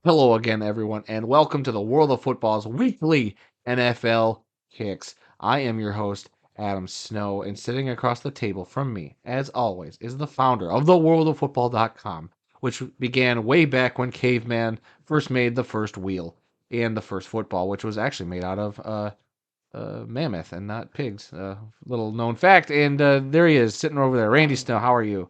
Hello again, everyone, and welcome to the World of Football's weekly NFL Kicks. I am your host, Adam Snow, and sitting across the table from me, as always, is the founder of theworldoffootball.com, which began way back when Caveman first made the first wheel and the first football, which was actually made out of mammoth and not pigs. Little known fact. And there he is, sitting over there. Randy Snow, how are you?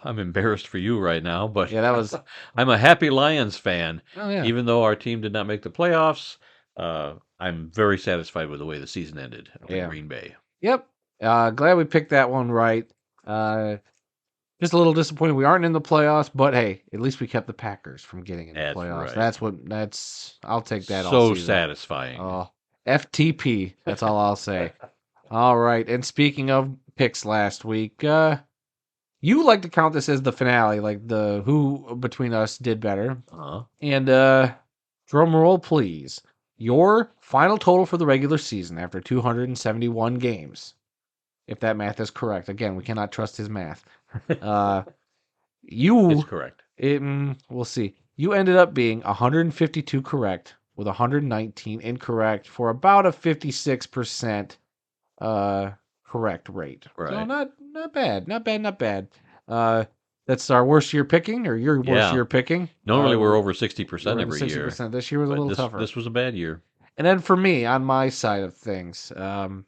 I'm embarrassed for you right now, but Yeah, that was. I'm a happy Lions fan. Oh, yeah. Even though our team did not make the playoffs, I'm very satisfied with the way the season ended in Yeah. Green Bay. Yep. Glad we picked that one right. Uh, just a little disappointed we aren't in the playoffs, but hey, at least we kept the Packers from getting in the That's playoffs. right. I'll take that all So season. satisfying. FTP. That's all I'll say. All right. And speaking of picks last week, you like to count this as the finale, like the who between us did better. Uh, And drum roll, please. Your final total for the regular season after 271 games, if that math is correct. Again, we cannot trust his math. Uh, it's you, correct. we'll see. You ended up being 152 correct with 119 incorrect for about a 56% correct rate. So Right. not bad, not bad. Uh, that's our worst year picking, or your worst Yeah. year picking. Normally we're over We're 60% over every year, 60%. This year was a but little this tougher. this was a bad year. And then for me, on my side of things, oh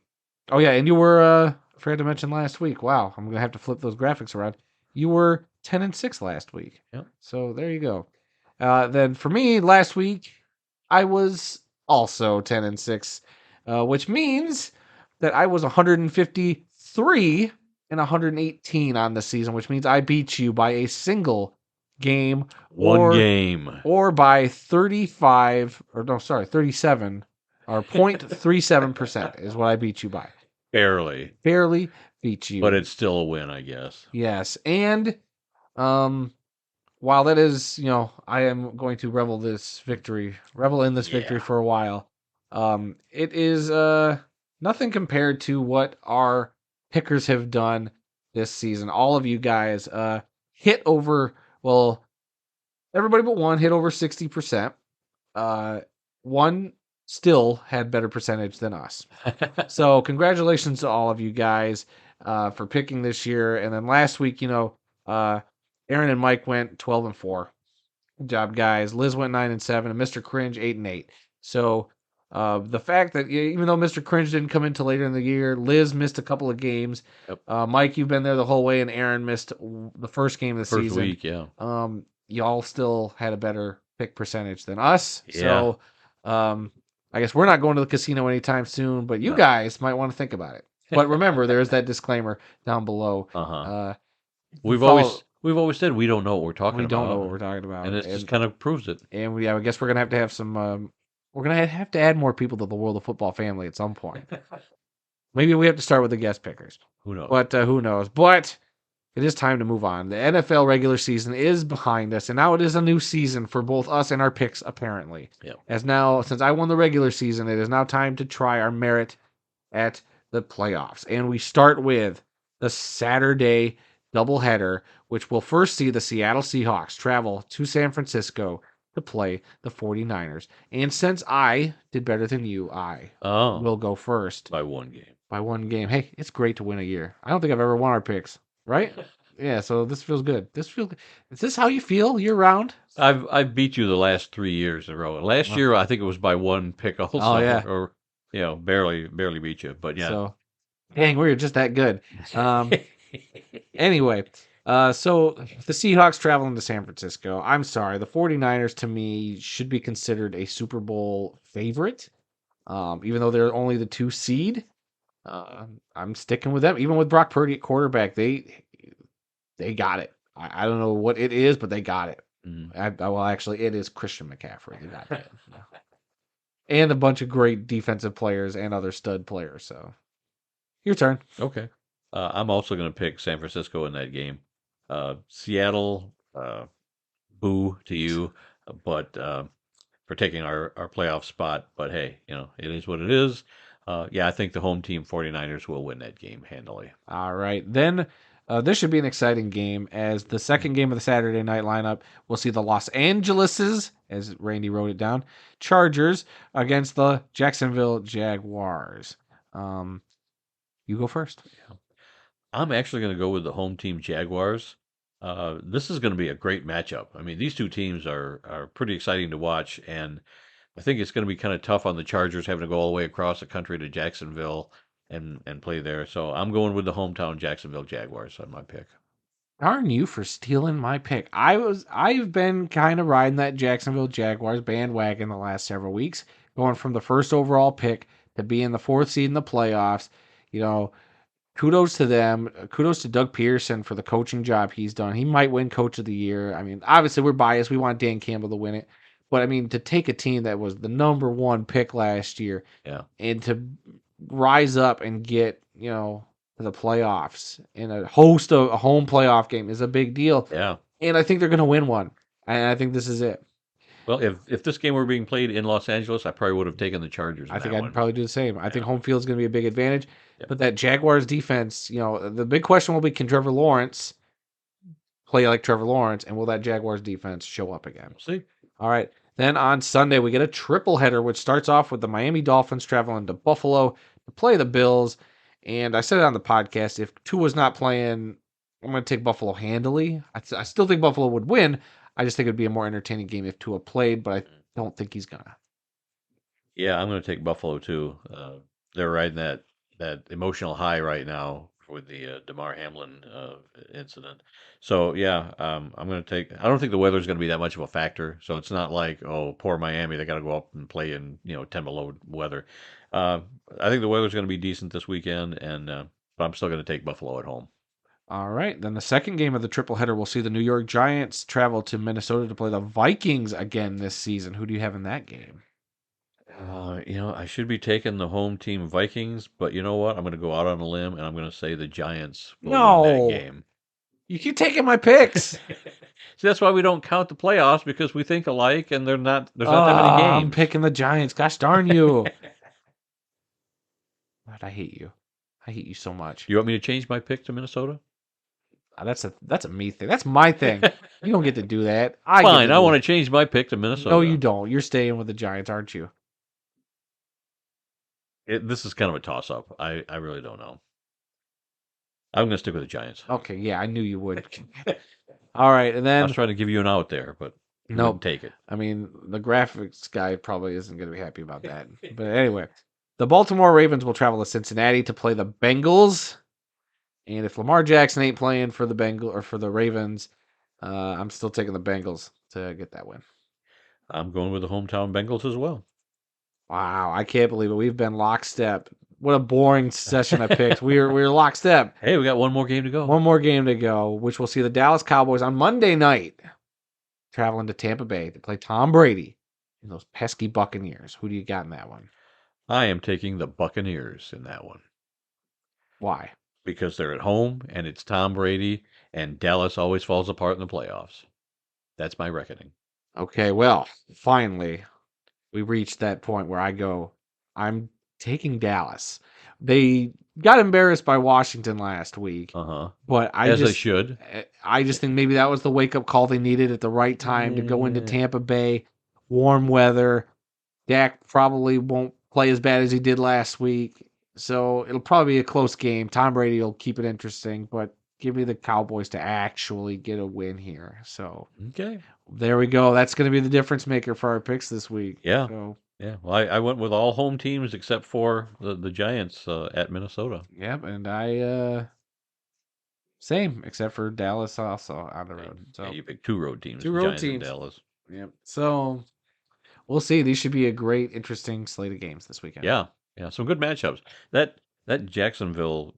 yeah, and you were I forgot to mention last week. Wow, I'm gonna have to flip those graphics around. You were 10-6 last week. Yep. So there you go. Then for me, last week, I was also 10-6, which means that I was 153 and 118 on the season, which means I beat you by a single game One game. or by 35 or no, sorry, 37 or 0.37% is what I beat you by. Barely. Barely beat you. But it's still a win, I guess. Yes. And um while that is, I am going to revel in this victory Yeah. for a while. It is nothing compared to what our pickers have done this season. All of you guys hit over, well, everybody but one hit over 60%. One still had better percentage than us. So congratulations to all of you guys for picking this year. And then last week, Aaron and Mike went 12-4. Good job, guys. Liz went 9-7, and Mr. Cringe 8-8. So the fact that even though Mr. Cringe didn't come in till later in the year, Liz missed a couple of games. Yep. Mike, you've been there the whole way, and Aaron missed the first game of the First season. week, yeah. Y'all still had a better pick percentage than us. Yeah. So I guess we're not going to the casino anytime soon, but you guys might want to think about it. But remember, there is that disclaimer down below. Uh-huh. We've We've always said we don't know what we're talking we about. don't know what we're talking about, and this just kind of proves it. And I guess we're gonna have some. We're gonna have to add more people to the World of Football family at some point. Maybe we have to start with the guest pickers. Who knows? But who knows? But it is time to move on. The NFL regular season is behind us, and now it is a new season for both us and our picks, apparently. Yeah. As now, since I won the regular season, it is now time to try our merit at the playoffs. And we start with the Saturday doubleheader, which will first see the Seattle Seahawks travel to San Francisco to play the 49ers. And since I did better than you, I will go first. By one game. By one game. Hey, it's great to win a year. I don't think I've ever won our picks, right? Yeah, so this feels good. Is this how you feel year round? I've beat you the last 3 years in a row. Last year I think it was by one pick also. Oh, yeah. Or barely beat you. But yeah. So dang, we were just that good. Anyway, so the Seahawks traveling to San Francisco. I'm sorry, the 49ers to me should be considered a Super Bowl favorite. Even though they're only the 2 seed. I'm sticking with them. Even with Brock Purdy at quarterback, they got it. I don't know what it is, but they got it. Well, actually, it is Christian McCaffrey. They got it. And a bunch of great defensive players and other stud players. So, your turn. Okay. I'm also going to pick San Francisco in that game. Seattle, boo to you, but for taking our playoff spot. But hey, it is what it is. I think the home team 49ers will win that game handily. All right. Then This should be an exciting game as the second game of the Saturday night lineup. We'll see the Los Angeleses, as Randy wrote it down, Chargers against the Jacksonville Jaguars. You go first. I'm actually going to go with the home team Jaguars. This is going to be a great matchup. I mean, these two teams are pretty exciting to watch, and I think it's going to be kind of tough on the Chargers having to go all the way across the country to Jacksonville and play there. So I'm going with the hometown Jacksonville Jaguars on my pick. Darn you for stealing my pick. I've been kind of riding that Jacksonville Jaguars bandwagon the last several weeks, going from the first overall pick to being the fourth seed in the playoffs. You know, kudos to them. Kudos to Doug Pearson for the coaching job he's done. He might win Coach of the Year. I mean, obviously we're biased. We want Dan Campbell to win it. But I mean, to take a team that was the number one pick last year Yeah. and to rise up and get, to the playoffs and host a home playoff game is a big deal. Yeah. And I think they're going to win one. And I think this is it. Well, if this game were being played in Los Angeles, I probably would have taken the Chargers. I think that I'd one. probably do the same. I think home field is going to be a big advantage. Yep. But that Jaguars defense, the big question will be, can Trevor Lawrence play like Trevor Lawrence, and will that Jaguars defense show up again? We'll see. All right. Then on Sunday, we get a triple header, which starts off with the Miami Dolphins traveling to Buffalo to play the Bills. And I said it on the podcast, if Tua's not playing, I'm going to take Buffalo handily. I still think Buffalo would win. I just think it would be a more entertaining game if Tua played, but I don't think he's going to. Yeah, I'm going to take Buffalo too. They're riding that emotional high right now with the Damar Hamlin incident. So yeah, I'm going to take. I don't think the weather's going to be that much of a factor. So it's not like, oh, poor Miami, they got to go up and play in 10 below weather. I think the weather's going to be decent this weekend, but I'm still going to take Buffalo at home. All right. Then the second game of the triple header, we'll see the New York Giants travel to Minnesota to play the Vikings again this season. Who do you have in that game? I should be taking the home team Vikings, but you know what? I'm going to go out on a limb and I'm going to say the Giants will win that game. You keep taking my picks. See, that's why we don't count the playoffs, because we think alike and there's not that many games. I'm picking the Giants. Gosh darn you. God, I hate you. I hate you so much. You want me to change my pick to Minnesota? That's a me thing. That's my thing. You don't get to do that. Fine, I want to change my pick to Minnesota. No, you don't. You're staying with the Giants, aren't you? This is kind of a toss-up. I really don't know. I'm going to stick with the Giants. Okay, yeah, I knew you would. All right, and then I was trying to give you an out there, but you wouldn't take it. I mean, the graphics guy probably isn't going to be happy about that. But anyway, the Baltimore Ravens will travel to Cincinnati to play the Bengals. And if Lamar Jackson ain't playing for the Bengals or for the Ravens, I'm still taking the Bengals to get that win. I'm going with the hometown Bengals as well. Wow, I can't believe it. We've been lockstep. What a boring session I picked. We're lockstep. Hey, we got one more game to go. One more game to go, which we'll see the Dallas Cowboys on Monday night traveling to Tampa Bay to play Tom Brady and those pesky Buccaneers. Who do you got in that one? I am taking the Buccaneers in that one. Why? Because they're at home and it's Tom Brady, and Dallas always falls apart in the playoffs. That's my reckoning. Okay, well, finally, we reached that point where I'm taking Dallas. They got embarrassed by Washington last week. But they should. I just think maybe that was the wake-up call they needed at the right time to go into Tampa Bay. Warm weather. Dak probably won't play as bad as he did last week. So it'll probably be a close game. Tom Brady will keep it interesting, but give me the Cowboys to actually get a win here. So okay, there we go. That's going to be the difference maker for our picks this week. Yeah. So, yeah. Well, I went with all home teams except for the Giants at Minnesota. Yep, and I same except for Dallas also on the road. So yeah, you picked two road teams. Two road Giants teams. And Dallas. Yep. So we'll see. These should be a great, interesting slate of games this weekend. Yeah. Yeah. Some good matchups. That Jacksonville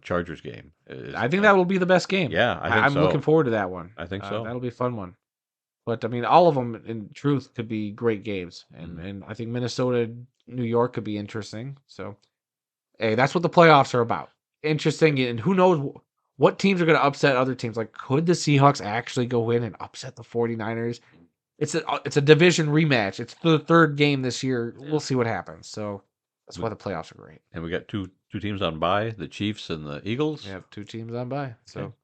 Chargers game. I think that will be the best game. Yeah, I'm looking forward to that one. I think so. That'll be a fun one. But I mean, all of them in truth could be great games, and I think Minnesota, New York could be interesting. So, hey, that's what the playoffs are about. Interesting, and who knows what teams are going to upset other teams? Like, could the Seahawks actually go in and upset the 49ers? It's a division rematch. It's the third game this year. We'll see what happens. So, That's why the playoffs are great. And we got two teams on bye, the Chiefs and the Eagles. We have 2 teams on bye. So, Okay.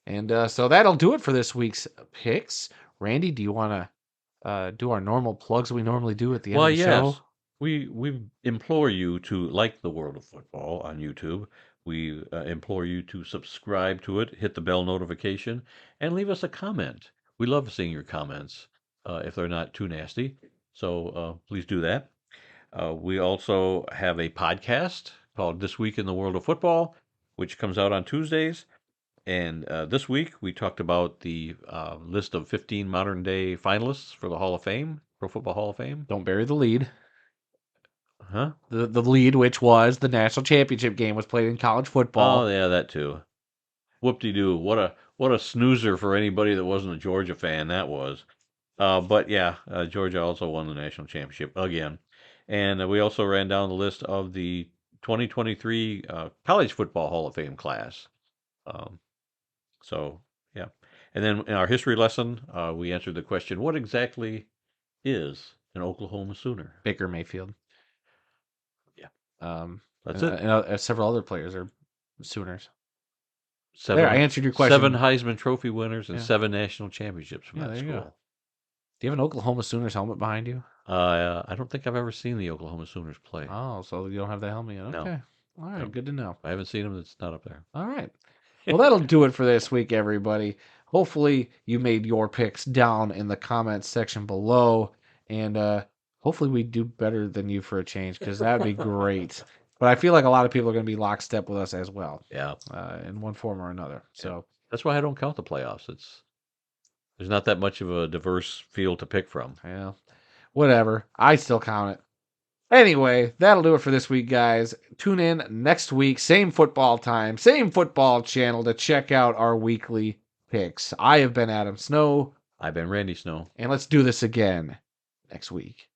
and so that'll do it for this week's picks. Randy, do you want to do our normal plugs we normally do at the end Well, of the yes. show? We implore you to like the World of Football on YouTube. We implore you to subscribe to it, hit the bell notification, and leave us a comment. We love seeing your comments if they're not too nasty. So please do that. We also have a podcast called This Week in the World of Football, which comes out on Tuesdays. And this week we talked about the list of 15 modern day finalists for the Hall of Fame, Pro Football Hall of Fame. Don't bury the lead. Huh? The lead, which was the national championship game, was played in college football. Oh yeah, that too. Whoop-de-doo. What a snoozer for anybody that wasn't a Georgia fan that was. But yeah, Georgia also won the national championship again. And we also ran down the list of the 2023 College Football Hall of Fame class. So yeah. And then in our history lesson, we answered the question, what exactly is an Oklahoma Sooner? Baker Mayfield. Yeah. That's it. And several other players are Sooners. Seven, There, I answered your question. 7 Heisman Trophy winners and Yeah. 7 national championships from Yeah, that there you go. school. Do you have an Oklahoma Sooners helmet behind you? I don't think I've ever seen the Oklahoma Sooners play. Oh, so you don't have the helmet yet? No. Okay. All right, No. good to know. I haven't seen them. It's not up there. All right. Well, that'll do it for this week, everybody. Hopefully, you made your picks down in the comments section below. And hopefully, we do better than you for a change, because that would be great. But I feel like a lot of people are going to be lockstep with us as well. Yeah. In one form or another. So that's why I don't count the playoffs. There's not that much of a diverse field to pick from. Yeah. Whatever. I still count it. Anyway, that'll do it for this week, guys. Tune in next week, same football time, same football channel to check out our weekly picks. I have been Adam Snow. I've been Randy Snow. And let's do this again next week.